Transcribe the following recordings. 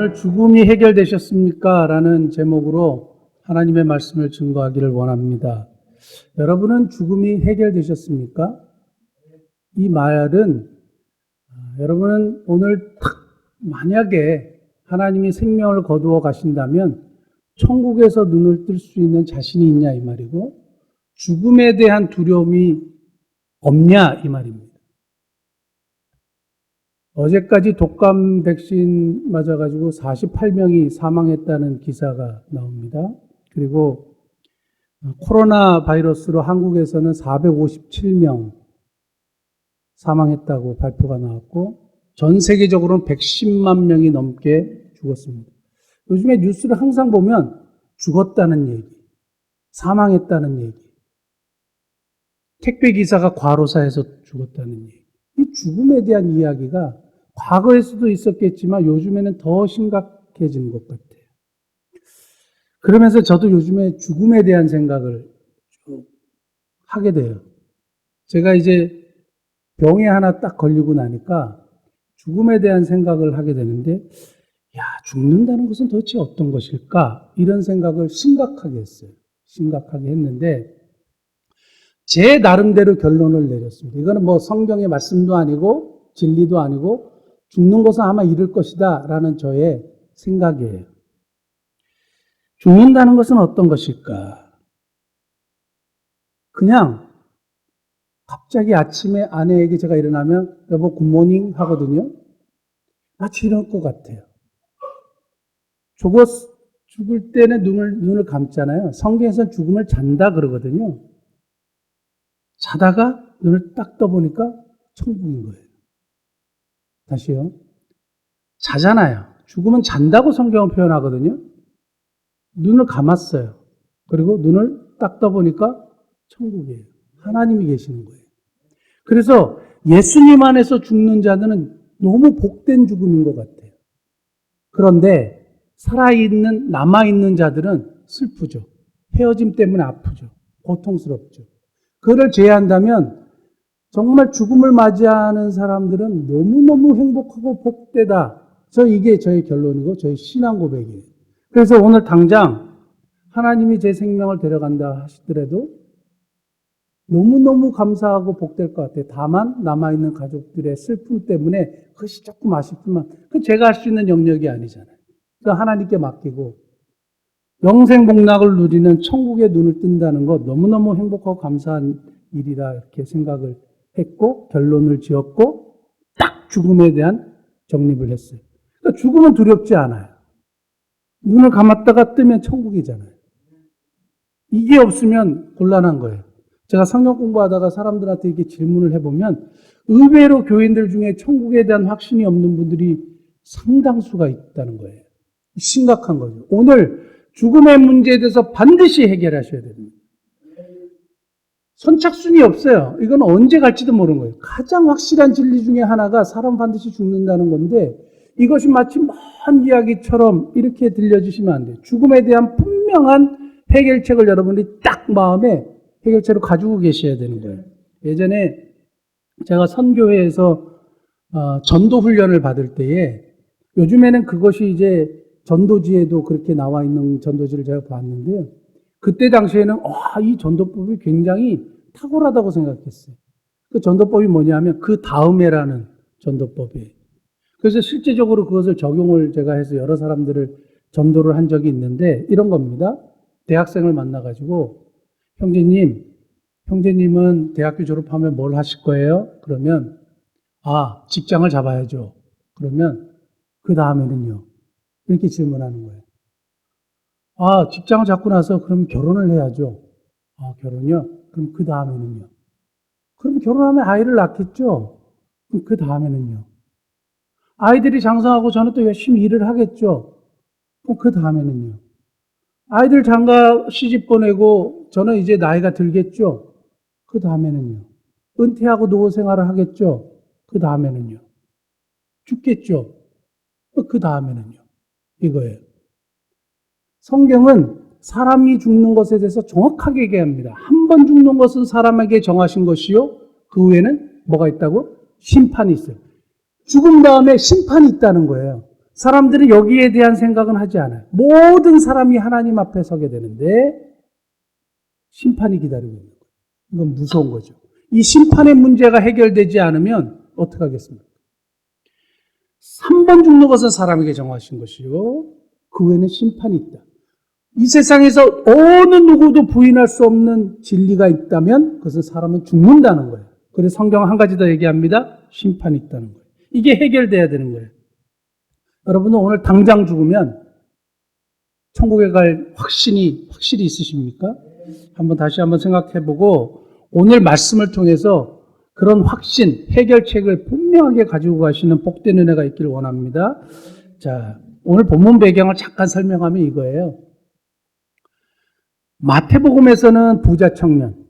오늘 죽음이 해결되셨습니까? 라는 제목으로 하나님의 말씀을 증거하기를 원합니다. 여러분은 죽음이 해결되셨습니까? 이 말은 여러분은 오늘 만약에 하나님이 생명을 거두어 가신다면 천국에서 눈을 뜰 수 있는 자신이 있냐 이 말이고, 죽음에 대한 두려움이 없냐 이 말입니다. 어제까지 독감 백신 맞아가지고 48명이 사망했다는 기사가 나옵니다. 그리고 코로나 바이러스로 한국에서는 457명 사망했다고 발표가 나왔고, 전 세계적으로는 110만 명이 넘게 죽었습니다. 요즘에 뉴스를 항상 보면 죽었다는 얘기, 사망했다는 얘기, 택배기사가 과로사해서 죽었다는 얘기. 이 죽음에 대한 이야기가 과거에서도 있었겠지만 요즘에는 더 심각해지는 것 같아요. 그러면서 저도 요즘에 죽음에 대한 생각을 쭉 하게 돼요. 제가 이제 병에 하나 딱 걸리고 나니까 죽음에 대한 생각을 하게 되는데, 죽는다는 것은 도대체 어떤 것일까? 이런 생각을 심각하게 했어요. 심각하게 했는데, 제 나름대로 결론을 내렸습니다. 이거는 뭐 성경의 말씀도 아니고 진리도 아니고 죽는 것은 아마 이럴 것이다 라는 저의 생각이에요. 죽는다는 것은 어떤 것일까? 그냥 갑자기 아침에 아내에게 제가 일어나면 여보 굿모닝 하거든요. 마치 이럴 것 같아요. 죽을 때는 눈을 감잖아요. 성경에서는 죽음을 잔다 그러거든요. 자다가 눈을 딱 떠보니까 천국인 거예요. 다시요. 자잖아요. 죽음은 잔다고 성경은 표현하거든요. 눈을 감았어요. 그리고 눈을 딱 떠보니까 천국이에요. 하나님이 계시는 거예요. 그래서 예수님 안에서 죽는 자들은 너무 복된 죽음인 것 같아요. 그런데 살아있는, 남아있는 자들은 슬프죠. 헤어짐 때문에 아프죠. 고통스럽죠. 그를 제외한다면 정말 죽음을 맞이하는 사람들은 너무너무 행복하고 복되다. 이게 저의 결론이고 저의 신앙 고백이에요. 그래서 오늘 당장 하나님이 제 생명을 데려간다 하시더라도 너무너무 감사하고 복될 것 같아요. 다만 남아있는 가족들의 슬픔 때문에 그것이 조금 아쉽지만 그건 제가 할 수 있는 영역이 아니잖아요. 그러니까 하나님께 맡기고 영생 복락을 누리는 천국의 눈을 뜬다는 것 너무너무 행복하고 감사한 일이다 이렇게 생각을 했고 결론을 지었고 딱 죽음에 대한 정립을 했어요. 그러니까 죽음은 두렵지 않아요. 눈을 감았다가 뜨면 천국이잖아요. 이게 없으면 곤란한 거예요. 제가 성경 공부하다가 사람들한테 이렇게 질문을 해보면 의외로 교인들 중에 천국에 대한 확신이 없는 분들이 상당수가 있다는 거예요. 심각한 거죠. 오늘 죽음의 문제에 대해서 반드시 해결하셔야 됩니다. 선착순이 없어요. 이건 언제 갈지도 모르는 거예요. 가장 확실한 진리 중에 하나가 사람 반드시 죽는다는 건데 이것이 마치 먼 이야기처럼 이렇게 들려주시면 안 돼요. 죽음에 대한 분명한 해결책을 여러분이 딱 마음에 해결책을 가지고 계셔야 되는 거예요. 예전에 제가 선교회에서 전도 훈련을 받을 때에 요즘에는 그것이 이제 전도지에도 그렇게 나와 있는 전도지를 제가 봤는데요. 그때 당시에는 이 전도법이 굉장히 탁월하다고 생각했어요. 그 전도법이 뭐냐면 그 다음에라는 전도법이에요. 그래서 실제적으로 그것을 적용을 제가 해서 여러 사람들을 전도를 한 적이 있는데 이런 겁니다. 대학생을 만나가지고 형제님은 대학교 졸업하면 뭘 하실 거예요? 그러면 직장을 잡아야죠. 그러면 그 다음에는요. 이렇게 질문하는 거예요. 직장을 잡고 나서 그럼 결혼을 해야죠. 결혼이요? 그럼 그 다음에는요? 그럼 결혼하면 아이를 낳겠죠? 그럼 그 다음에는요? 아이들이 장성하고 저는 또 열심히 일을 하겠죠? 그럼 그 다음에는요? 아이들 장가 시집 보내고 저는 이제 나이가 들겠죠? 그 다음에는요? 은퇴하고 노후 생활을 하겠죠? 그 다음에는요? 죽겠죠? 그 다음에는요? 이거예요. 성경은 사람이 죽는 것에 대해서 정확하게 얘기합니다. 한 번 죽는 것은 사람에게 정하신 것이요. 그 후에는 뭐가 있다고? 심판이 있어요. 죽은 다음에 심판이 있다는 거예요. 사람들은 여기에 대한 생각은 하지 않아요. 모든 사람이 하나님 앞에 서게 되는데 심판이 기다리고 있는 거예요. 이건 무서운 거죠. 이 심판의 문제가 해결되지 않으면 어떻게 하겠습니까? 3번 죽는 것은 사람에게 정하신 것이요, 그 외에는 심판이 있다. 이 세상에서 어느 누구도 부인할 수 없는 진리가 있다면 그것은 사람은 죽는다는 거예요. 그래서 성경은 한 가지 더 얘기합니다. 심판이 있다는 거예요. 이게 해결돼야 되는 거예요. 여러분은 오늘 당장 죽으면 천국에 갈 확신이 확실히 있으십니까? 다시 한번 생각해보고 오늘 말씀을 통해서 그런 확신, 해결책을 분명하게 가지고 가시는 복된 은혜가 있기를 원합니다. 자, 오늘 본문 배경을 잠깐 설명하면 이거예요. 마태복음에서는 부자 청년,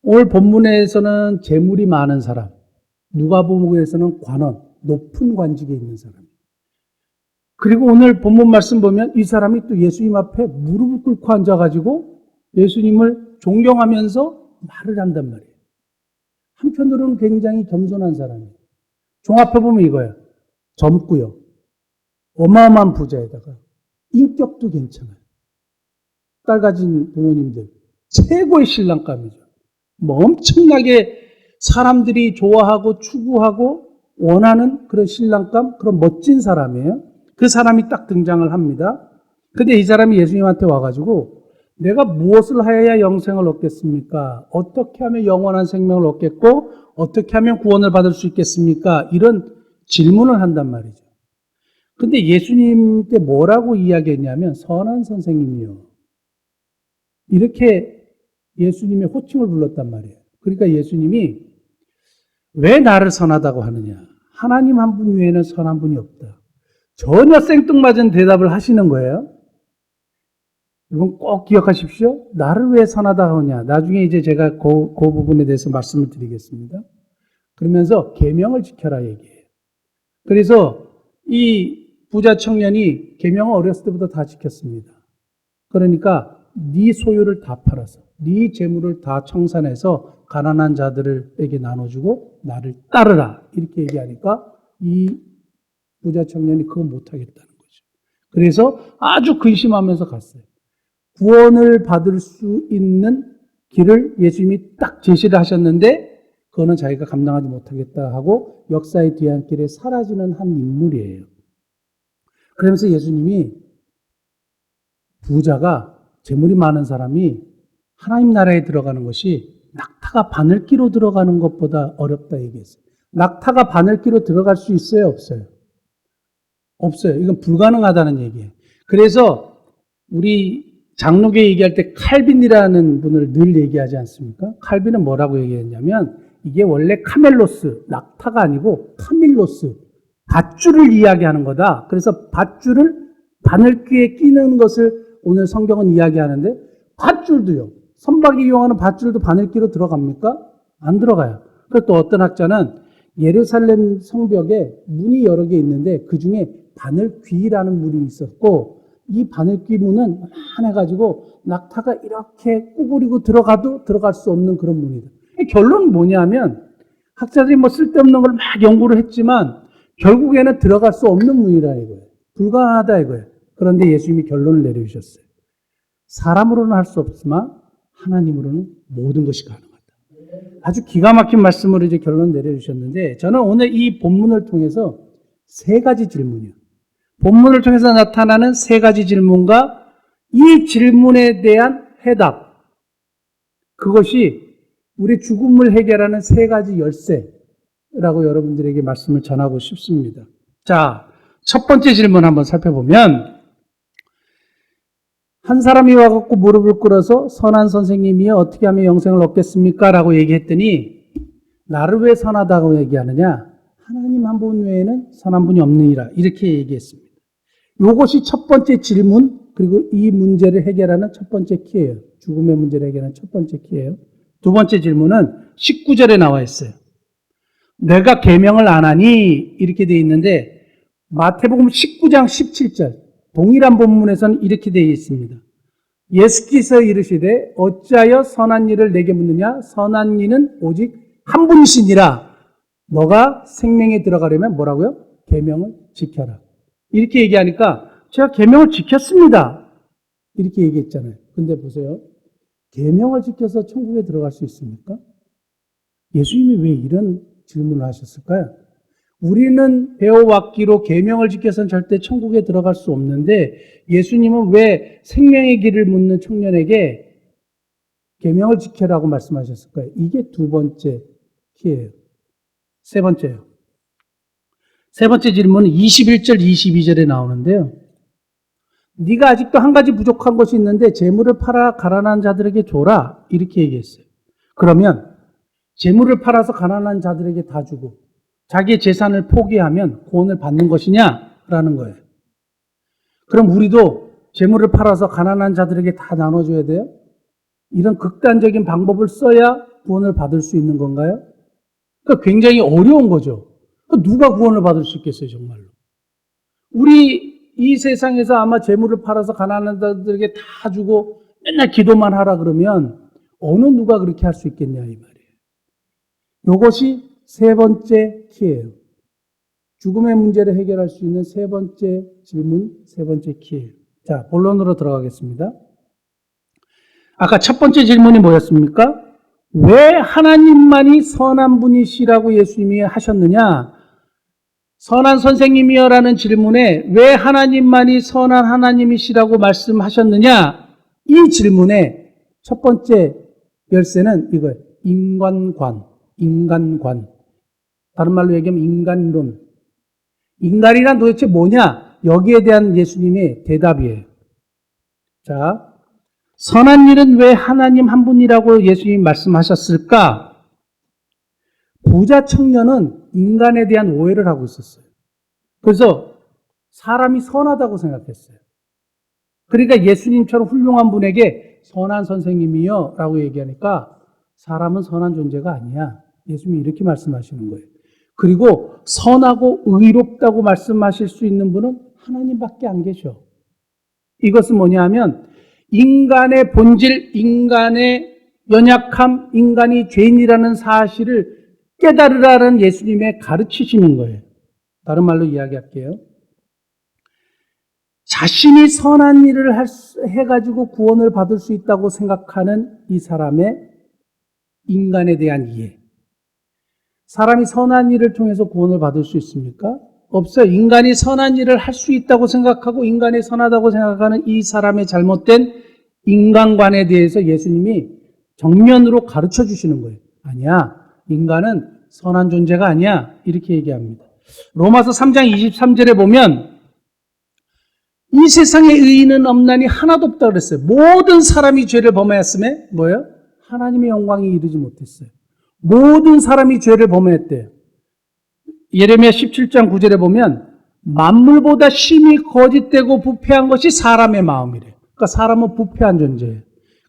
오늘 본문에서는 재물이 많은 사람, 누가복음에서는 관원, 높은 관직에 있는 사람. 그리고 오늘 본문 말씀 보면 이 사람이 또 예수님 앞에 무릎을 꿇고 앉아가지고 예수님을 존경하면서 말을 한단 말이에요. 한편으로는 굉장히 겸손한 사람이에요. 종합해 보면 이거예요. 젊고요, 어마어마한 부자에다가 인격도 괜찮아요. 딸 가진 부모님들 최고의 신랑감이죠. 엄청나게 사람들이 좋아하고 추구하고 원하는 그런 신랑감, 그런 멋진 사람이에요. 그 사람이 딱 등장을 합니다. 근데 이 사람이 예수님한테 와가지고 내가 무엇을 하여야 영생을 얻겠습니까? 어떻게 하면 영원한 생명을 얻겠고 어떻게 하면 구원을 받을 수 있겠습니까? 이런 질문을 한단 말이죠. 근데 예수님께 뭐라고 이야기했냐면 선한 선생님이요, 이렇게 예수님의 호칭을 불렀단 말이에요. 그러니까 예수님이 왜 나를 선하다고 하느냐? 하나님 한 분 외에는 선한 분이 없다. 전혀 생뚱맞은 대답을 하시는 거예요. 여러분 꼭 기억하십시오. 나를 왜 선하다 하느냐? 나중에 이제 제가 그 부분에 대해서 말씀을 드리겠습니다. 그러면서 계명을 지켜라 얘기해요. 그래서 이 부자 청년이 계명을 어렸을 때부터 다 지켰습니다. 그러니까 네 소유를 다 팔아서 네 재물을 다 청산해서 가난한 자들에게 나눠주고 나를 따르라 이렇게 얘기하니까 이 부자 청년이 그거 못하겠다는 거죠. 그래서 아주 근심하면서 갔어요. 구원을 받을 수 있는 길을 예수님이 딱 제시를 하셨는데 그거는 자기가 감당하지 못하겠다 하고 역사의 뒤안길에 사라지는 한 인물이에요. 그러면서 예수님이 부자가, 재물이 많은 사람이 하나님 나라에 들어가는 것이 낙타가 바늘기로 들어가는 것보다 어렵다 얘기했어요. 낙타가 바늘기로 들어갈 수 있어요, 없어요? 없어요. 이건 불가능하다는 얘기예요. 그래서 우리 장로교 얘기할 때 칼빈이라는 분을 늘 얘기하지 않습니까? 칼빈은 뭐라고 얘기했냐면 이게 원래 카멜로스, 낙타가 아니고 카밀로스, 밧줄을 이야기하는 거다. 그래서 밧줄을 바늘귀에 끼는 것을 오늘 성경은 이야기하는데 밧줄도요, 선박이 이용하는 밧줄도 바늘귀로 들어갑니까? 안 들어가요. 그리고 또 어떤 학자는 예루살렘 성벽에 문이 여러 개 있는데 그 중에 바늘귀라는 문이 있었고 이 바늘귀 문은 요만해가지고 낙타가 이렇게 꾸부리고 들어가도 들어갈 수 없는 그런 문이다. 결론은 뭐냐면 학자들이 쓸데없는 걸 막 연구를 했지만 결국에는 들어갈 수 없는 문이라 이거예요. 불가능하다 이거예요. 그런데 예수님이 결론을 내려주셨어요. 사람으로는 할 수 없지만 하나님으로는 모든 것이 가능하다. 아주 기가 막힌 말씀으로 이제 결론을 내려주셨는데 저는 오늘 이 본문을 통해서 세 가지 질문이요. 본문을 통해서 나타나는 세 가지 질문과 이 질문에 대한 해답, 그것이 우리 죽음을 해결하는 세 가지 열쇠라고 여러분들에게 말씀을 전하고 싶습니다. 자, 첫 번째 질문 한번 살펴보면 한 사람이 와갖고 무릎을 꿇어서 선한 선생님이여 어떻게 하면 영생을 얻겠습니까? 라고 얘기했더니 나를 왜 선하다고 얘기하느냐? 하나님 한 분 외에는 선한 분이 없느니라 이렇게 얘기했습니다. 이것이 첫 번째 질문, 그리고 이 문제를 해결하는 첫 번째 키예요. 죽음의 문제를 해결하는 첫 번째 키예요. 두 번째 질문은 19절에 나와 있어요. 내가 계명을 안 하니 이렇게 되어 있는데 마태복음 19장 17절 동일한 본문에서는 이렇게 되어 있습니다. 예수께서 이르시되 어찌하여 선한 일을 내게 묻느냐? 선한 이는 오직 한 분이시니라. 너가 생명에 들어가려면 뭐라고요? 계명을 지켜라. 이렇게 얘기하니까 제가 계명을 지켰습니다. 이렇게 얘기했잖아요. 근데 보세요. 계명을 지켜서 천국에 들어갈 수 있습니까? 예수님이 왜 이런 질문을 하셨을까요? 우리는 배워왔기로 계명을 지켜서는 절대 천국에 들어갈 수 없는데 예수님은 왜 생명의 길을 묻는 청년에게 계명을 지켜라고 말씀하셨을까요? 이게 두 번째 키예요. 세 번째요. 세 번째 질문은 21절, 22절에 나오는데요. 네가 아직도 한 가지 부족한 것이 있는데 재물을 팔아 가난한 자들에게 줘라. 이렇게 얘기했어요. 그러면 재물을 팔아서 가난한 자들에게 다 주고 자기의 재산을 포기하면 구원을 받는 것이냐라는 거예요. 그럼 우리도 재물을 팔아서 가난한 자들에게 다 나눠줘야 돼요? 이런 극단적인 방법을 써야 구원을 받을 수 있는 건가요? 그러니까 굉장히 어려운 거죠. 누가 구원을 받을 수 있겠어요, 정말로? 우리 이 세상에서 아마 재물을 팔아서 가난한 자들에게 다 주고 맨날 기도만 하라 그러면 어느 누가 그렇게 할 수 있겠냐 이 말이에요. 이것이 세 번째 키예요. 죽음의 문제를 해결할 수 있는 세 번째 질문, 세 번째 키예요. 자, 본론으로 들어가겠습니다. 아까 첫 번째 질문이 뭐였습니까? 왜 하나님만이 선한 분이시라고 예수님이 하셨느냐? 선한 선생님이여라는 질문에 왜 하나님만이 선한 하나님이시라고 말씀하셨느냐? 이 질문의 첫 번째 열쇠는 이거예요. 인간관. 다른 말로 얘기하면 인간론. 인간이란 도대체 뭐냐? 여기에 대한 예수님의 대답이에요. 자, 선한 일은 왜 하나님 한 분이라고 예수님이 말씀하셨을까? 부자 청년은 인간에 대한 오해를 하고 있었어요. 그래서 사람이 선하다고 생각했어요. 그러니까 예수님처럼 훌륭한 분에게 선한 선생님이요 라고 얘기하니까 사람은 선한 존재가 아니야. 예수님이 이렇게 말씀하시는 거예요. 그리고 선하고 의롭다고 말씀하실 수 있는 분은 하나님밖에 안 계셔. 이것은 뭐냐 하면 인간의 본질, 인간의 연약함, 인간이 죄인이라는 사실을 깨달으라는 예수님의 가르치시는 거예요. 다른 말로 이야기할게요. 자신이 선한 일을 해가지고 구원을 받을 수 있다고 생각하는 이 사람의 인간에 대한 이해. 사람이 선한 일을 통해서 구원을 받을 수 있습니까? 없어요. 인간이 선한 일을 할 수 있다고 생각하고 인간이 선하다고 생각하는 이 사람의 잘못된 인간관에 대해서 예수님이 정면으로 가르쳐 주시는 거예요. 아니야. 인간은 선한 존재가 아니야. 이렇게 얘기합니다. 로마서 3장 23절에 보면 이 세상에 의인은 없나니 하나도 없다 그랬어요. 모든 사람이 죄를 범하였음에 뭐예요? 하나님의 영광이 이르지 못했어요. 모든 사람이 죄를 범했대요. 예레미야 17장 9절에 보면 만물보다 심히 거짓되고 부패한 것이 사람의 마음이래요. 그러니까 사람은 부패한 존재예요.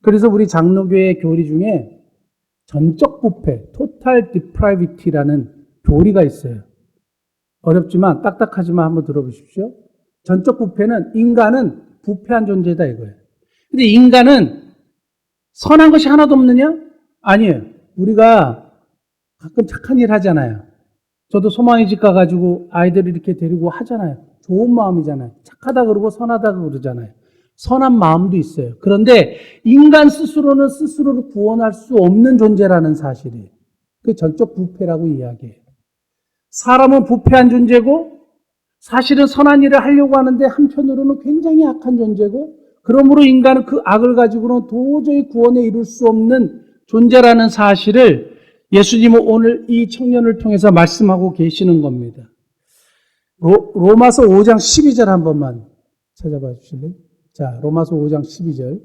그래서 우리 장로교회 교리 중에 전적 부패, total depravity라는 교리가 있어요. 어렵지만 딱딱하지만 한번 들어보십시오. 전적 부패는 인간은 부패한 존재다 이거예요. 근데 인간은 선한 것이 하나도 없느냐? 아니에요. 우리가 가끔 착한 일 하잖아요. 저도 소망의 집 가가지고 아이들을 이렇게 데리고 하잖아요. 좋은 마음이잖아요. 착하다 그러고 선하다 그러잖아요. 선한 마음도 있어요. 그런데 인간 스스로는 스스로를 구원할 수 없는 존재라는 사실이에요. 그게 전적 부패라고 이야기해요. 사람은 부패한 존재고 사실은 선한 일을 하려고 하는데 한편으로는 굉장히 악한 존재고 그러므로 인간은 그 악을 가지고는 도저히 구원에 이룰 수 없는 존재라는 사실을 예수님은 오늘 이 청년을 통해서 말씀하고 계시는 겁니다. 로마서 5장 12절 한 번만 찾아봐 주실래요? 자, 로마서 5장 12절.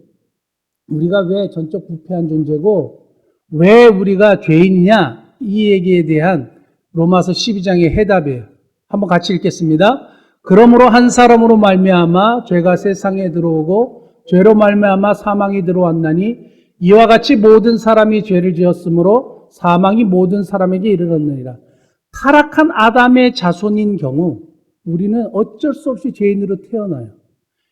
우리가 왜 전적 부패한 존재고 왜 우리가 죄인이냐? 이 얘기에 대한 로마서 12장의 해답이에요. 한번 같이 읽겠습니다. 그러므로 한 사람으로 말미암아 죄가 세상에 들어오고 죄로 말미암아 사망이 들어왔나니 이와 같이 모든 사람이 죄를 지었으므로 사망이 모든 사람에게 이르렀느니라. 타락한 아담의 자손인 경우 우리는 어쩔 수 없이 죄인으로 태어나요.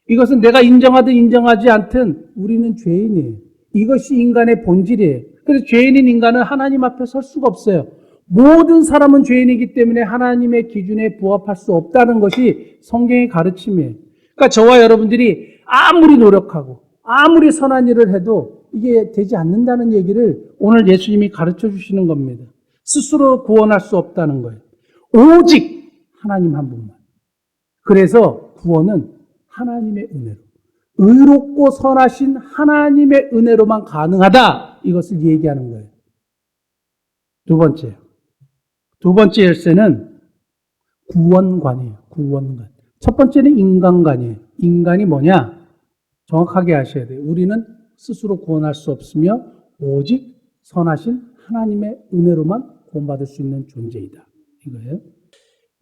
이것은 내가 인정하든 인정하지 않든 우리는 죄인이에요. 이것이 인간의 본질이에요. 그래서 죄인인 인간은 하나님 앞에 설 수가 없어요. 모든 사람은 죄인이기 때문에 하나님의 기준에 부합할 수 없다는 것이 성경의 가르침이에요. 그러니까 저와 여러분들이 아무리 노력하고 아무리 선한 일을 해도 이게 되지 않는다는 얘기를 오늘 예수님이 가르쳐 주시는 겁니다. 스스로 구원할 수 없다는 거예요. 오직 하나님 한 분만. 그래서 구원은 하나님의 은혜로, 의롭고 선하신 하나님의 은혜로만 가능하다. 이것을 얘기하는 거예요. 두 번째 열쇠는 구원관이에요. 구원관. 첫 번째는 인간관이에요. 인간이 뭐냐? 정확하게 아셔야 돼요. 우리는 스스로 구원할 수 없으며 오직 선하신 하나님의 은혜로만 구원받을 수 있는 존재이다. 이거예요.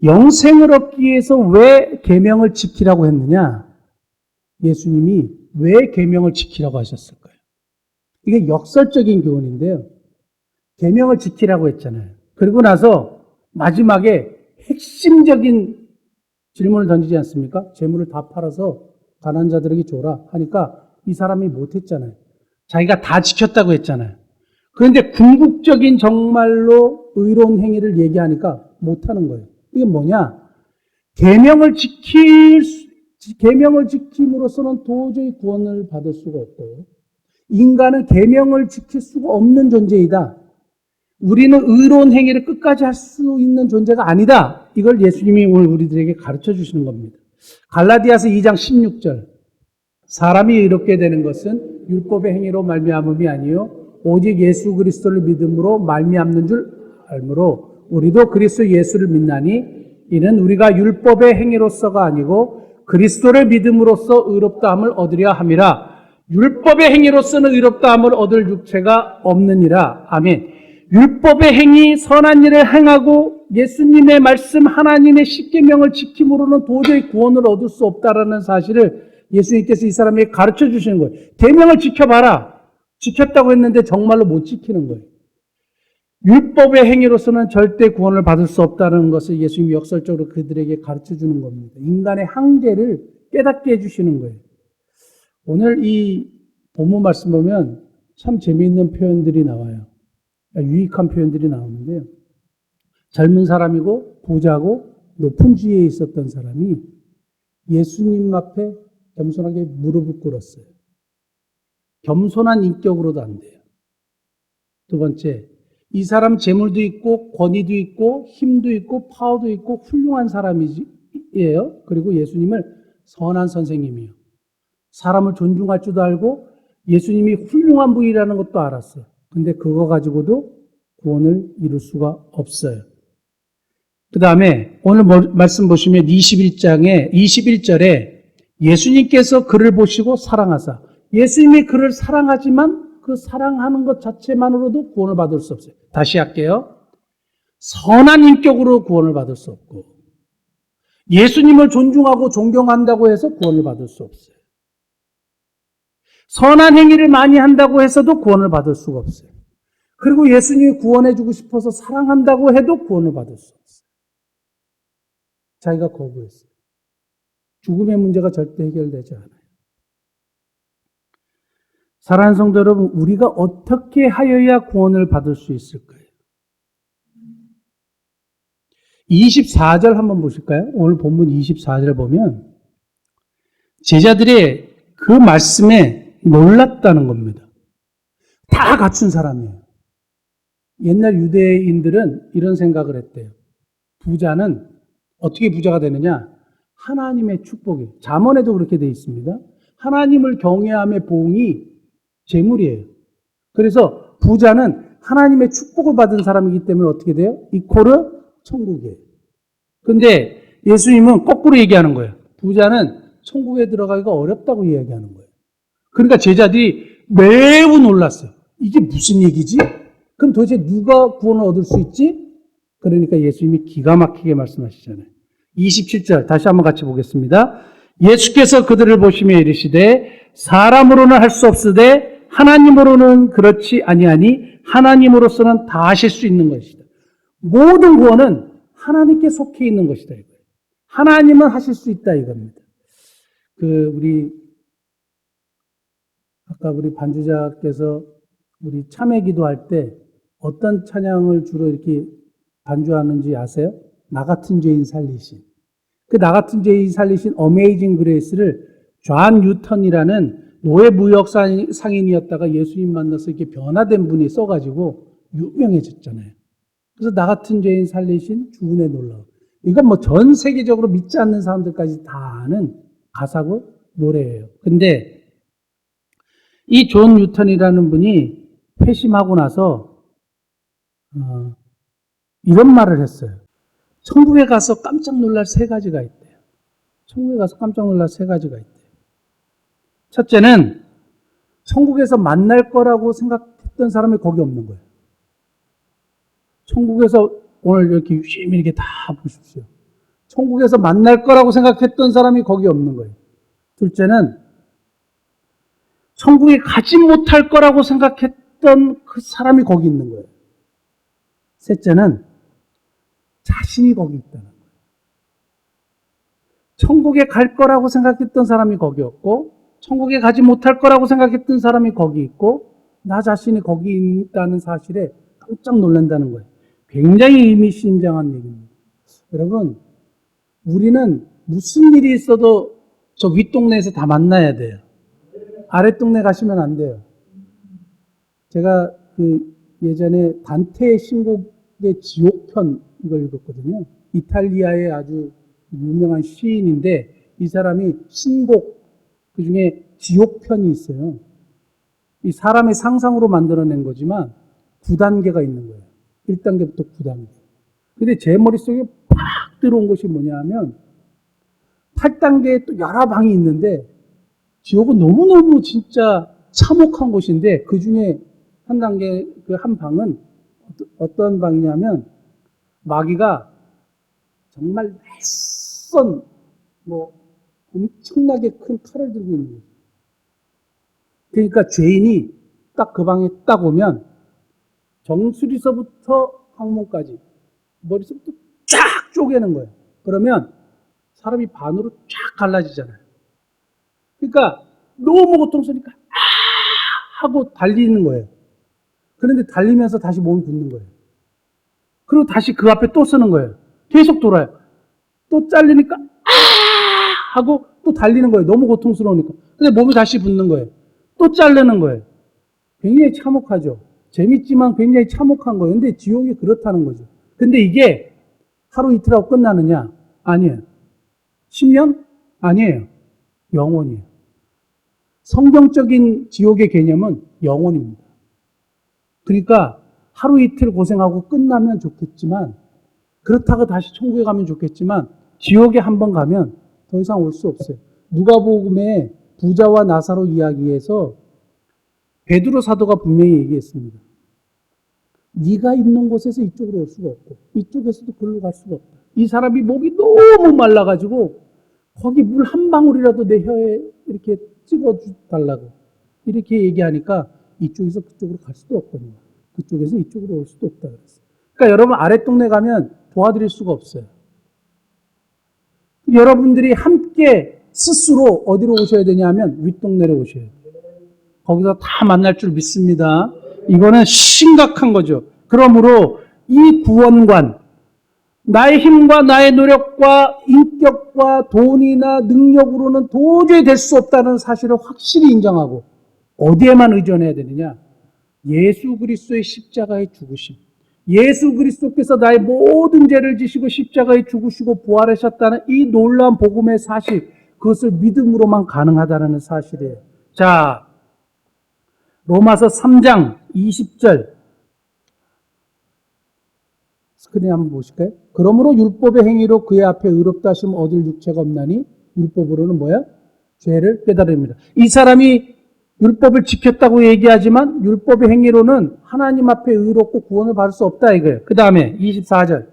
영생을 얻기 위해서 왜 계명을 지키라고 했느냐? 예수님이 왜 계명을 지키라고 하셨을까요? 이게 역설적인 교훈인데요. 계명을 지키라고 했잖아요. 그리고 나서 마지막에 핵심적인 질문을 던지지 않습니까? 재물을 다 팔아서 가난한 자들에게 줘라 하니까 이 사람이 못했잖아요. 자기가 다 지켰다고 했잖아요. 그런데 궁극적인 정말로 의로운 행위를 얘기하니까 못하는 거예요. 이게 뭐냐? 계명을 지킴으로써는 도저히 구원을 받을 수가 없고 인간은 계명을 지킬 수가 없는 존재이다. 우리는 의로운 행위를 끝까지 할 수 있는 존재가 아니다. 이걸 예수님이 오늘 우리들에게 가르쳐 주시는 겁니다. 갈라디아서 2장 16절. 사람이 의롭게 되는 것은 율법의 행위로 말미암음이 아니요 오직 예수 그리스도를 믿음으로 말미암는 줄 알므로 우리도 그리스도 예수를 믿나니 이는 우리가 율법의 행위로서가 아니고 그리스도를 믿음으로써 의롭다함을 얻으려 함이라. 율법의 행위로서는 의롭다함을 얻을 육체가 없느니라. 아멘. 율법의 행위, 선한 일을 행하고 예수님의 말씀, 하나님의 십계명을 지킴으로는 도저히 구원을 얻을 수 없다라는 사실을 예수님께서 이 사람에게 가르쳐 주시는 거예요. 계명을 지켜봐라. 지켰다고 했는데 정말로 못 지키는 거예요. 율법의 행위로서는 절대 구원을 받을 수 없다는 것을 예수님이 역설적으로 그들에게 가르쳐 주는 겁니다. 인간의 한계를 깨닫게 해주시는 거예요. 오늘 이 본문 말씀 보면 참 재미있는 표현들이 나와요. 유익한 표현들이 나오는데요. 젊은 사람이고 부자고 높은 지위에 있었던 사람이 예수님 앞에 겸손하게 무릎을 꿇었어요. 겸손한 인격으로도 안 돼요. 두 번째, 이 사람 재물도 있고 권위도 있고 힘도 있고 파워도 있고 훌륭한 사람이에요. 그리고 예수님을 선한 선생님이에요. 사람을 존중할 줄도 알고 예수님이 훌륭한 분이라는 것도 알았어요. 근데 그거 가지고도 구원을 이룰 수가 없어요. 그 다음에 오늘 말씀 보시면 21절에 예수님께서 그를 보시고 사랑하사. 예수님이 그를 사랑하지만 그 사랑하는 것 자체만으로도 구원을 받을 수 없어요. 다시 할게요. 선한 인격으로 구원을 받을 수 없고 예수님을 존중하고 존경한다고 해서 구원을 받을 수 없어요. 선한 행위를 많이 한다고 해서도 구원을 받을 수가 없어요. 그리고 예수님이 구원해주고 싶어서 사랑한다고 해도 구원을 받을 수 없어요. 자기가 거부했어요. 죽음의 문제가 절대 해결되지 않아요. 사랑하는 성도 여러분, 우리가 어떻게 하여야 구원을 받을 수 있을까요? 24절 한번 보실까요? 오늘 본문 24절 보면 제자들의 그 말씀에 놀랐다는 겁니다. 다 갖춘 사람이에요. 옛날 유대인들은 이런 생각을 했대요. 부자는 어떻게 부자가 되느냐? 하나님의 축복이에요. 잠언에도 그렇게 되어 있습니다. 하나님을 경외함의 보응이 재물이에요. 그래서 부자는 하나님의 축복을 받은 사람이기 때문에 어떻게 돼요? 이코르 천국이에요. 근데 예수님은 거꾸로 얘기하는 거예요. 부자는 천국에 들어가기가 어렵다고 이야기하는 거예요. 그러니까 제자들이 매우 놀랐어요. 이게 무슨 얘기지? 그럼 도대체 누가 구원을 얻을 수 있지? 그러니까 예수님이 기가 막히게 말씀하시잖아요. 27절 다시 한번 같이 보겠습니다. 예수께서 그들을 보시며 이르시되 사람으로는 할 수 없으되 하나님으로는 그렇지 아니하니 하나님으로서는 다 하실 수 있는 것이다. 모든 구원은 하나님께 속해 있는 것이다 이거예요. 하나님은 하실 수 있다 이겁니다. 아까 우리 반주자께서 우리 참회 기도할 때 어떤 찬양을 주로 이렇게 반주하는지 아세요? 나 같은 죄인 살리신. 그 나 같은 죄인 살리신 어메이징 그레이스를 존 뉴턴이라는 노예무역 상인이었다가 예수님 만나서 이렇게 변화된 분이 써가지고 유명해졌잖아요. 그래서 나 같은 죄인 살리신 주은의 놀라움. 이건 뭐 전 세계적으로 믿지 않는 사람들까지 다 아는 가사고 노래예요. 근데 이 존 뉴턴이라는 분이 회심하고 나서 이런 말을 했어요. 천국에 가서 깜짝 놀랄 세 가지가 있대요. 천국에 가서 깜짝 놀랄 세 가지가 있대요. 첫째는 천국에서 만날 거라고 생각했던 사람이 거기 없는 거예요. 천국에서 오늘 이렇게 유심히 이렇게 다 보십시오. 천국에서 만날 거라고 생각했던 사람이 거기 없는 거예요. 둘째는 천국에 가지 못할 거라고 생각했던 그 사람이 거기 있는 거예요. 셋째는 자신이 거기 있다는 거예요. 천국에 갈 거라고 생각했던 사람이 거기 없고, 천국에 가지 못할 거라고 생각했던 사람이 거기 있고, 나 자신이 거기 있다는 사실에 깜짝 놀란다는 거예요. 굉장히 의미심장한 얘기입니다. 여러분, 우리는 무슨 일이 있어도 저 윗동네에서 다 만나야 돼요. 아랫동네 가시면 안 돼요. 제가 예전에 단테의 신곡의 지옥편 이걸 읽었거든요. 이탈리아의 아주 유명한 시인인데 이 사람이 신곡 그중에 지옥편이 있어요. 이 사람의 상상으로 만들어낸 거지만 9단계가 있는 거예요. 1단계부터 9단계. 근데 제 머릿속에 팍 들어온 것이 뭐냐 하면 8단계에 또 여러 방이 있는데 지옥은 너무너무 진짜 참혹한 곳인데 그 중에 한 단계, 그 한 방은 어떤 방이냐면 마귀가 정말 낯선 엄청나게 큰 칼을 들고 있는 거예요. 그러니까 죄인이 딱 그 방에 딱 오면 정수리서부터 항문까지 머리서부터 쫙 쪼개는 거예요. 그러면 사람이 반으로 쫙 갈라지잖아요. 그러니까 너무 고통스러우니까 하고 달리는 거예요. 그런데 달리면서 다시 몸이 붙는 거예요. 그리고 다시 그 앞에 또 쓰는 거예요. 계속 돌아요. 또 잘리니까 하고 또 달리는 거예요. 너무 고통스러우니까. 근데 몸이 다시 붙는 거예요. 또 자르는 거예요. 굉장히 참혹하죠. 재밌지만 굉장히 참혹한 거예요. 근데 지옥이 그렇다는 거죠. 근데 이게 하루 이틀하고 끝나느냐? 아니에요. 10년? 아니에요. 영원이에요. 성경적인 지옥의 개념은 영원입니다. 그러니까 하루 이틀 고생하고 끝나면 좋겠지만 그렇다고 다시 천국에 가면 좋겠지만 지옥에 한번 가면 더 이상 올 수 없어요. 누가복음의 부자와 나사로 이야기에서 베드로 사도가 분명히 얘기했습니다. 네가 있는 곳에서 이쪽으로 올 수가 없고 이쪽에서도 그리로 갈 수가 없다. 이 사람이 목이 너무 말라가지고 거기 물 한 방울이라도 내 혀에 이렇게 찍어달라고 이렇게 얘기하니까 이쪽에서 그쪽으로 갈 수도 없거든요. 그쪽에서 이쪽으로 올 수도 없다 그랬어요. 그러니까 여러분 아랫동네 가면 도와드릴 수가 없어요. 여러분들이 함께 스스로 어디로 오셔야 되냐면 윗동네로 오셔야 돼요. 거기서 다 만날 줄 믿습니다. 이거는 심각한 거죠. 그러므로 이 구원관, 나의 힘과 나의 노력과 인격과 돈이나 능력으로는 도저히 될 수 없다는 사실을 확실히 인정하고 어디에만 의존해야 되느냐? 예수 그리스도의 십자가의 죽으심. 예수 그리스도께서 나의 모든 죄를 지시고 십자가에 죽으시고 부활하셨다는 이 놀라운 복음의 사실, 그것을 믿음으로만 가능하다는 사실이에요. 자, 로마서 3장 20절 스크린 한번 보실까요? 그러므로 율법의 행위로 그의 앞에 의롭다 하시면 얻을 육체가 없나니 율법으로는 뭐야? 죄를 깨달음이다. 이 사람이 율법을 지켰다고 얘기하지만 율법의 행위로는 하나님 앞에 의롭고 구원을 받을 수 없다 이거예요. 그 다음에 24절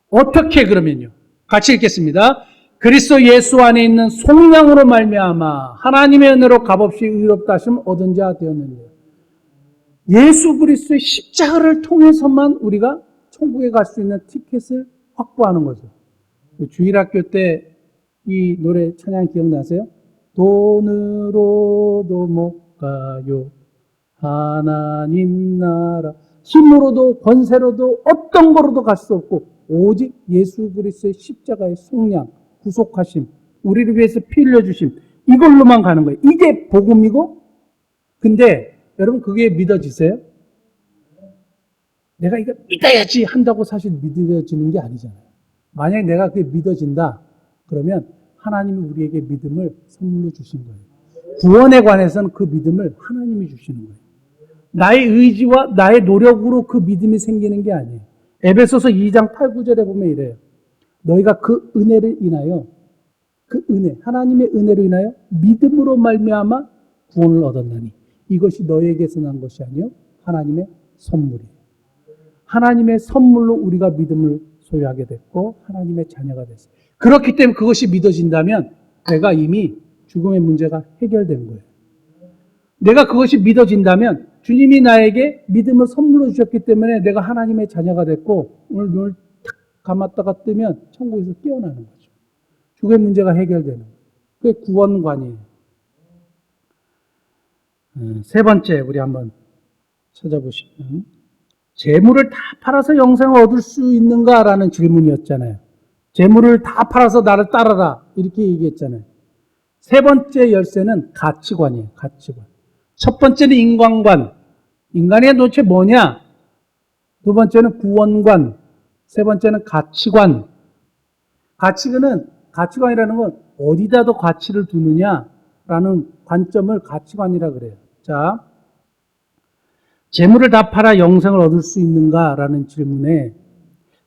어떻게 그러면요? 같이 읽겠습니다. 그리스도 예수 안에 있는 속량으로 말미암아 하나님의 은혜로 값없이 의롭다 하심을 얻은 자 되었느니라. 예수 그리스도의 십자가를 통해서만 우리가 천국에 갈 수 있는 티켓을 확보하는 거죠. 주일학교 때 이 노래 찬양 기억나세요? 돈으로도 못 가요 하나님 나라. 힘으로도 권세로도 어떤 거로도 갈 수 없고 오직 예수 그리스도의 십자가의 속량, 구속하심, 우리를 위해서 피 흘려주심, 이걸로만 가는 거예요. 이게 복음이고, 근데 여러분 그게 믿어지세요? 내가 이거 믿어야지 한다고 사실 믿어지는 게 아니잖아요. 만약에 내가 그게 믿어진다 그러면 하나님이 우리에게 믿음을 선물로 주신 거예요. 구원에 관해서는 그 믿음을 하나님이 주시는 거예요. 나의 의지와 나의 노력으로 그 믿음이 생기는 게 아니에요. 에베소서 2장 8, 9절에 보면 이래요. 너희가 그 은혜를 인하여, 그 은혜, 하나님의 은혜로 인하여 믿음으로 말미암아 구원을 얻었나니 이것이 너희에게서 난 것이 아니요 하나님의 선물이에요. 하나님의 선물로 우리가 믿음을 소유하게 됐고 하나님의 자녀가 됐어요. 그렇기 때문에 그것이 믿어진다면 내가 이미 죽음의 문제가 해결된 거예요. 내가 그것이 믿어진다면 주님이 나에게 믿음을 선물로 주셨기 때문에 내가 하나님의 자녀가 됐고 오늘 눈을 탁 감았다가 뜨면 천국에서 깨어나는 거죠. 죽음의 문제가 해결되는 거예요. 그게 구원관이에요. 세 번째 우리 한번 찾아보시면 재물을 다 팔아서 영생을 얻을 수 있는가라는 질문이었잖아요. 재물을 다 팔아서 나를 따라라 이렇게 얘기했잖아요. 세 번째 열쇠는 가치관이에요. 가치관. 첫 번째는 인간관. 인간이 도대체 뭐냐? 두 번째는 구원관. 세 번째는 가치관. 가치관이라는 건 어디다 더 가치를 두느냐라는 관점을 가치관이라 그래요. 자, 재물을 다 팔아 영생을 얻을 수 있는가라는 질문에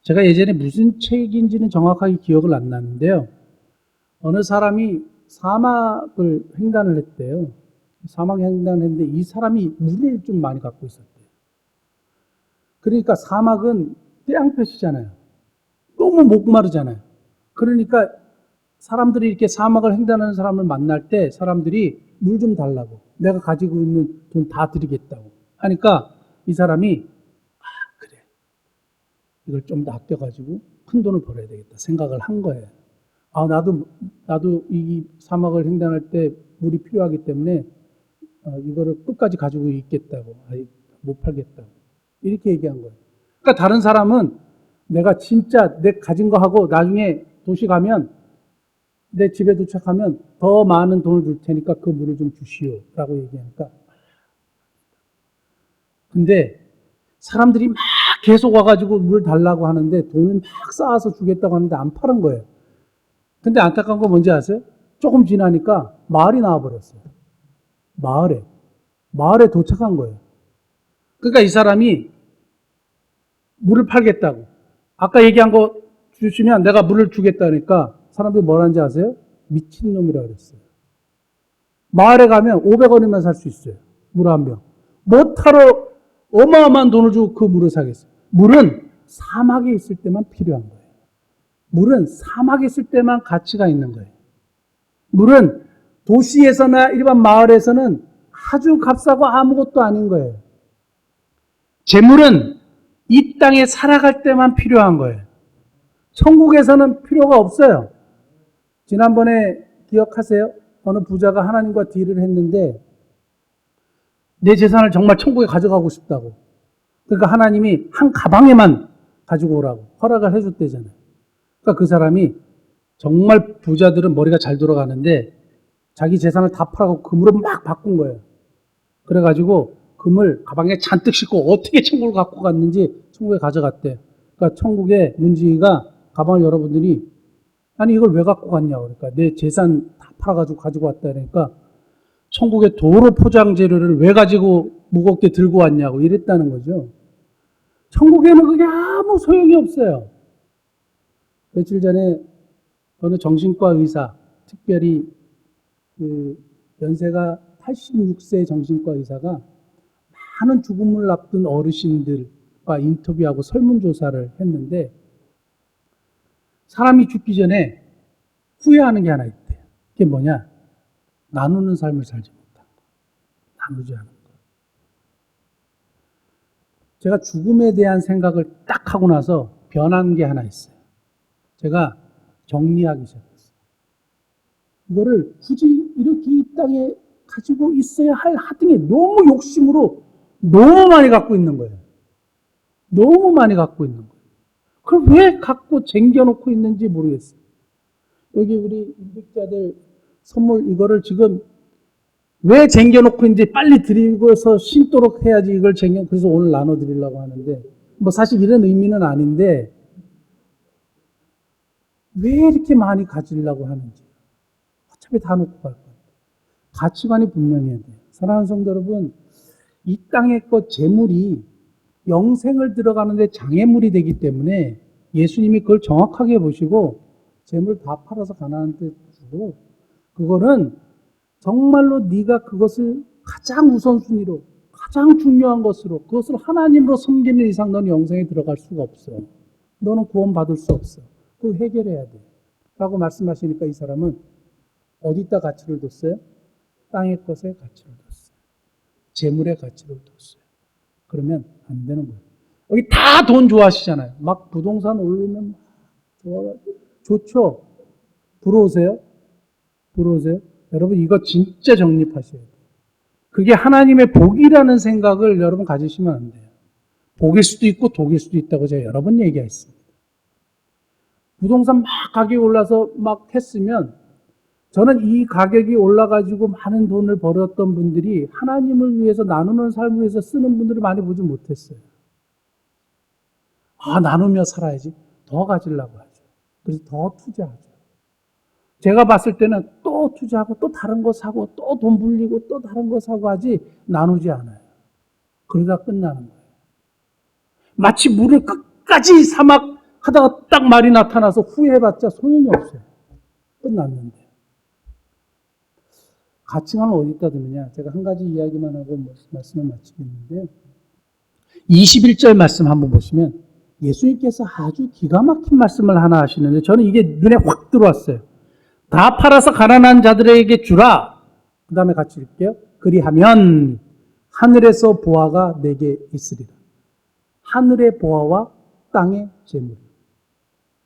제가 예전에 무슨 책인지는 정확하게 기억을 안 나는데요. 어느 사람이 사막을 횡단을 했대요. 사막 횡단을 했는데 이 사람이 물을 좀 많이 갖고 있었대요. 그러니까 사막은 태양볕이잖아요. 너무 목마르잖아요. 그러니까 사람들이 이렇게 사막을 횡단하는 사람을 만날 때 사람들이 물 좀 달라고 내가 가지고 있는 돈 다 드리겠다고 하니까 이 사람이 그래 이걸 좀 더 아껴가지고 큰 돈을 벌어야 되겠다 생각을 한 거예요. 나도 이 사막을 횡단할 때 물이 필요하기 때문에 이거를 끝까지 가지고 있겠다고 못 팔겠다고 이렇게 얘기한 거예요. 그러니까 다른 사람은 내가 진짜 내 가진 거 하고 나중에 도시 가면 내 집에 도착하면 더 많은 돈을 줄 테니까 그 물을 좀 주시오 라고 얘기하니까 근데 사람들이 막 계속 와가지고 물 달라고 하는데 돈을 막 쌓아서 주겠다고 하는데 안 파는 거예요. 근데 안타까운 거 뭔지 아세요? 조금 지나니까 마을이 나와버렸어요. 마을에 도착한 거예요. 그러니까 이 사람이 물을 팔겠다고 아까 얘기한 거 주시면 내가 물을 주겠다니까 사람들이 뭐라는지 아세요? 미친놈이라고 그랬어요. 마을에 가면 500원이면 살 수 있어요. 물 한 병. 못하러 어마어마한 돈을 주고 그 물을 사겠어요. 물은 사막에 있을 때만 필요한 거예요. 물은 사막에 있을 때만 가치가 있는 거예요. 물은 도시에서나 일반 마을에서는 아주 값싸고 아무것도 아닌 거예요. 재물은 이 땅에 살아갈 때만 필요한 거예요. 천국에서는 필요가 없어요. 지난번에 기억하세요? 어느 부자가 하나님과 딜을 했는데 내 재산을 정말 천국에 가져가고 싶다고. 그러니까 하나님이 한 가방에만 가지고 오라고 허락을 해줬대잖아요. 그러니까 그 사람이 정말 부자들은 머리가 잘 돌아가는데 자기 재산을 다 팔아서 금으로 막 바꾼 거예요. 그래가지고 금을 가방에 잔뜩 싣고 어떻게 천국을 갖고 갔는지 천국에 가져갔대요. 그러니까 천국의 문지기가 가방을 여러분들이 아니 이걸 왜 갖고 갔냐고 그러니까 내 재산 다 팔아가지고 가지고 왔다 그러니까 천국의 도로 포장 재료를 왜 가지고 무겁게 들고 왔냐고 이랬다는 거죠. 천국에는 그게 아무 소용이 없어요. 며칠 전에 어느 정신과 의사, 특별히 그 연세가 86세 정신과 의사가 많은 죽음을 앞둔 어르신들과 인터뷰하고 설문조사를 했는데 사람이 죽기 전에 후회하는 게 하나 있대요. 그게 뭐냐? 나누는 삶을 살지 못한 거. 나누지 않은 거. 제가 죽음에 대한 생각을 딱 하고 나서 변한 게 하나 있어요. 제가 정리하기 시작했어요. 이거를 굳이 이렇게 이 땅에 가지고 있어야 할 하등에 너무 욕심으로 너무 많이 갖고 있는 거예요. 너무 많이 갖고 있는 거예요. 그걸 왜 갖고 쟁겨놓고 있는지 모르겠어요. 여기 우리 임직자들 선물 이거를 지금 왜 쟁겨놓고 있는지 빨리 드리고서 신도록 해야지 이걸 그래서 오늘 나눠드리려고 하는데, 뭐 사실 이런 의미는 아닌데, 왜 이렇게 많이 가지려고 하는지. 어차피 다 놓고 갈 거예요. 가치관이 분명해야 돼요. 사랑하는 성도 여러분, 이 땅의 것 재물이 영생을 들어가는데 장애물이 되기 때문에 예수님이 그걸 정확하게 보시고 재물 다 팔아서 가난한테 주고, 그거는 정말로 네가 그것을 가장 우선순위로 가장 중요한 것으로 그것을 하나님으로 섬기는 이상 너는 영생에 들어갈 수가 없어. 너는 구원받을 수 없어. 그걸 해결해야 돼 라고 말씀하시니까 이 사람은 어디다 가치를 뒀어요? 땅의 것에 가치를 뒀어요. 재물의 가치를 뒀어요. 그러면 안 되는 거예요. 여기 다 돈 좋아하시잖아요. 막 부동산 오르면 좋아가지고 좋죠. 부러우세요? 부러우세요? 여러분 이거 진짜 정립하셔야 돼요. 그게 하나님의 복이라는 생각을 여러분 가지시면 안 돼요. 복일 수도 있고 독일 수도 있다고 제가 여러 번 얘기했습니다. 부동산 막 가격이 올라서 막 했으면 저는 이 가격이 올라가지고 많은 돈을 벌었던 분들이 하나님을 위해서 나누는 삶을 위해서 쓰는 분들을 많이 보지 못했어요. 나누며 살아야지. 더 가지려고 하죠. 그래서 더 투자하죠. 제가 봤을 때는 또 투자하고 또 다른 거 사고 또 돈 불리고 또 다른 거 사고 하지 나누지 않아요. 그러다 끝나는 거예요. 마치 물을 끝까지 사막 하다가 딱 말이 나타나서 후회해봤자 소용이 없어요. 끝났는데. 가치관을 어디다 두느냐. 제가 한 가지 이야기만 하고 말씀을 마치겠는데요. 21절 말씀 한번 보시면 예수님께서 아주 기가 막힌 말씀을 하나 하시는데 저는 이게 눈에 확 들어왔어요. 다 팔아서 가난한 자들에게 주라. 그 다음에 같이 읽게요. 그리하면 하늘에서 보화가 내게 있으리라. 하늘의 보화와 땅의 재물.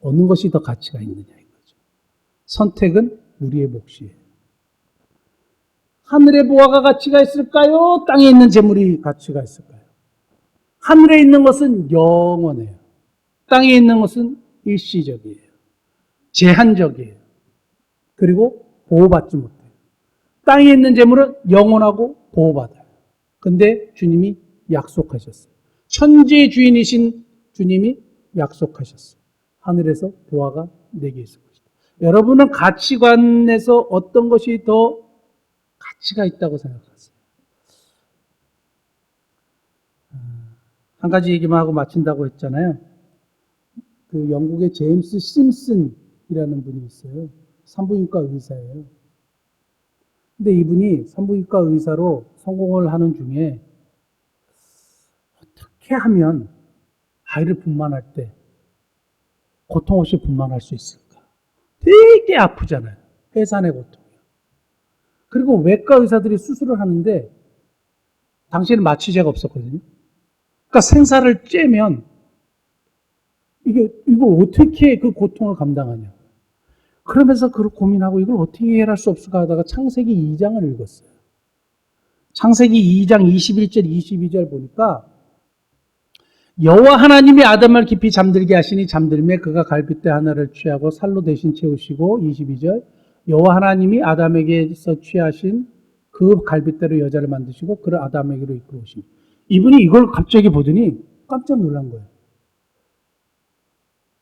어느 것이 더 가치가 있느냐 이거죠. 선택은 우리의 몫이에요. 하늘의 보화가 가치가 있을까요? 땅에 있는 재물이 가치가 있을까요? 하늘에 있는 것은 영원해요. 땅에 있는 것은 일시적이에요. 제한적이에요. 그리고 보호받지 못해요. 땅에 있는 재물은 영원하고 보호받아요. 근데 주님이 약속하셨어요. 천지의 주인이신 주님이 약속하셨어요. 하늘에서 보화가 내게 있을 것이다. 여러분은 가치관에서 어떤 것이 더 가치가 있다고 생각하세요? 한 가지 얘기만 하고 마친다고 했잖아요. 그 영국의 제임스 심슨이라는 분이 있어요. 산부인과 의사예요. 근데 이분이 산부인과 의사로 성공을 하는 중에 어떻게 하면 아이를 분만할 때 고통 없이 분만할 수 있을까? 되게 아프잖아요. 해산의 고통이요. 그리고 외과 의사들이 수술을 하는데 당시에는 마취제가 없었거든요. 그러니까 생사를 쬐면 이걸 어떻게 그 고통을 감당하냐. 그러면서 그걸 고민하고 이걸 어떻게 해결할 수 없을까 하다가 창세기 2장을 읽었어요. 창세기 2장 21절 22절 보니까 여호와 하나님이 아담을 깊이 잠들게 하시니 잠들매 그가 갈빗대 하나를 취하고 살로 대신 채우시고 22절 여호와 하나님이 아담에게서 취하신 그 갈빗대로 여자를 만드시고 그를 아담에게로 이끌어오시니 이분이 이걸 갑자기 보더니 깜짝 놀란 거예요.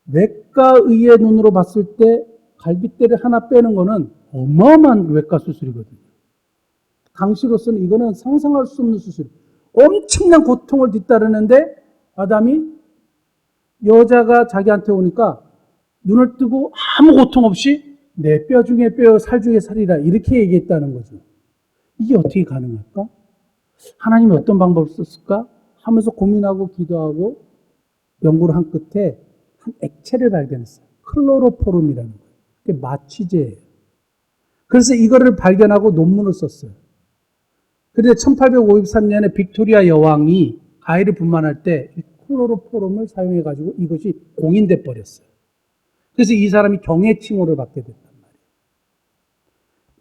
외과의의 눈으로 봤을 때 갈빗대를 하나 빼는 거는 어마어마한 외과 수술이거든요. 당시로서는 이거는 상상할 수 없는 수술. 엄청난 고통을 뒤따르는데 아담이 여자가 자기한테 오니까 눈을 뜨고 아무 고통 없이 내 뼈 중에 뼈, 살 중에 살이라 이렇게 얘기했다는 거죠. 이게 어떻게 가능할까? 하나님이 어떤 방법을 썼을까? 하면서 고민하고 기도하고 연구를 한 끝에 한 액체를 발견했어요. 클로로포름이라는 거예요. 그게 마취제예요. 그래서 이거를 발견하고 논문을 썼어요. 그런데 1853년에 빅토리아 여왕이 아이를 분만할 때 이 클로로포름을 사용해가지고 이것이 공인돼 버렸어요. 그래서 이 사람이 경외칭호를 받게 됐단 말이에요.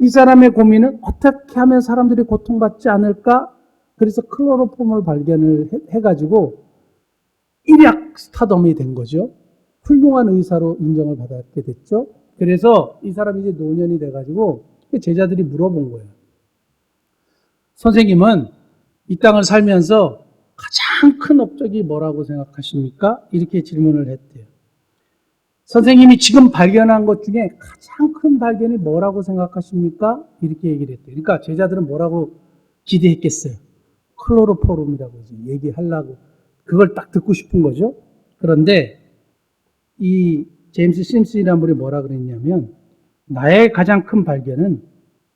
이 사람의 고민은 어떻게 하면 사람들이 고통받지 않을까? 그래서 클로로폼을 발견을 해가지고 일약 스타덤이 된 거죠. 훌륭한 의사로 인정을 받게 됐죠. 그래서 이 사람이 이제 노년이 돼가지고 제자들이 물어본 거예요. 선생님은 이 땅을 살면서 가장 큰 업적이 뭐라고 생각하십니까? 이렇게 질문을 했대요. 선생님이 지금 발견한 것 중에 가장 큰 발견이 뭐라고 생각하십니까? 이렇게 얘기를 했대요. 그러니까 제자들은 뭐라고 기대했겠어요? 클로로포름이라고 이제 얘기하려고 그걸 딱 듣고 싶은 거죠. 그런데 이 제임스 심슨이라는 분이 뭐라 그랬냐면 나의 가장 큰 발견은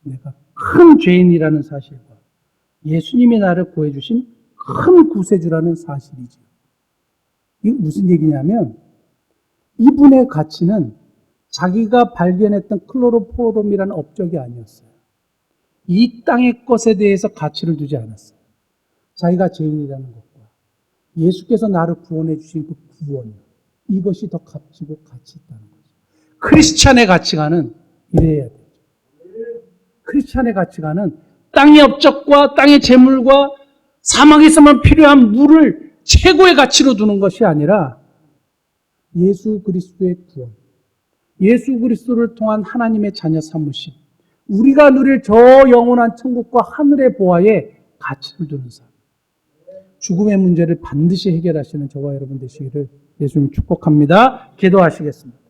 내가 큰 죄인이라는 사실과 예수님이 나를 구해주신 큰 구세주라는 사실이죠. 이게 무슨 얘기냐면 이분의 가치는 자기가 발견했던 클로로포름이라는 업적이 아니었어요. 이 땅의 것에 대해서 가치를 두지 않았어요. 자기가 죄인이라는 것과 예수께서 나를 구원해 주신 그 구원, 이것이 더 값지고 가치 있다는 거죠. 크리스찬의 가치관은 이래야 되죠. 크리스찬의 가치관은 땅의 업적과 땅의 재물과 사망에서만 필요한 물을 최고의 가치로 두는 것이 아니라 예수 그리스도의 구원, 예수 그리스도를 통한 하나님의 자녀 삼으심, 우리가 누릴 저 영원한 천국과 하늘의 보화에 가치를 두는 삶. 죽음의 문제를 반드시 해결하시는 저와 여러분 되시기를 예수님 축복합니다. 기도하시겠습니다.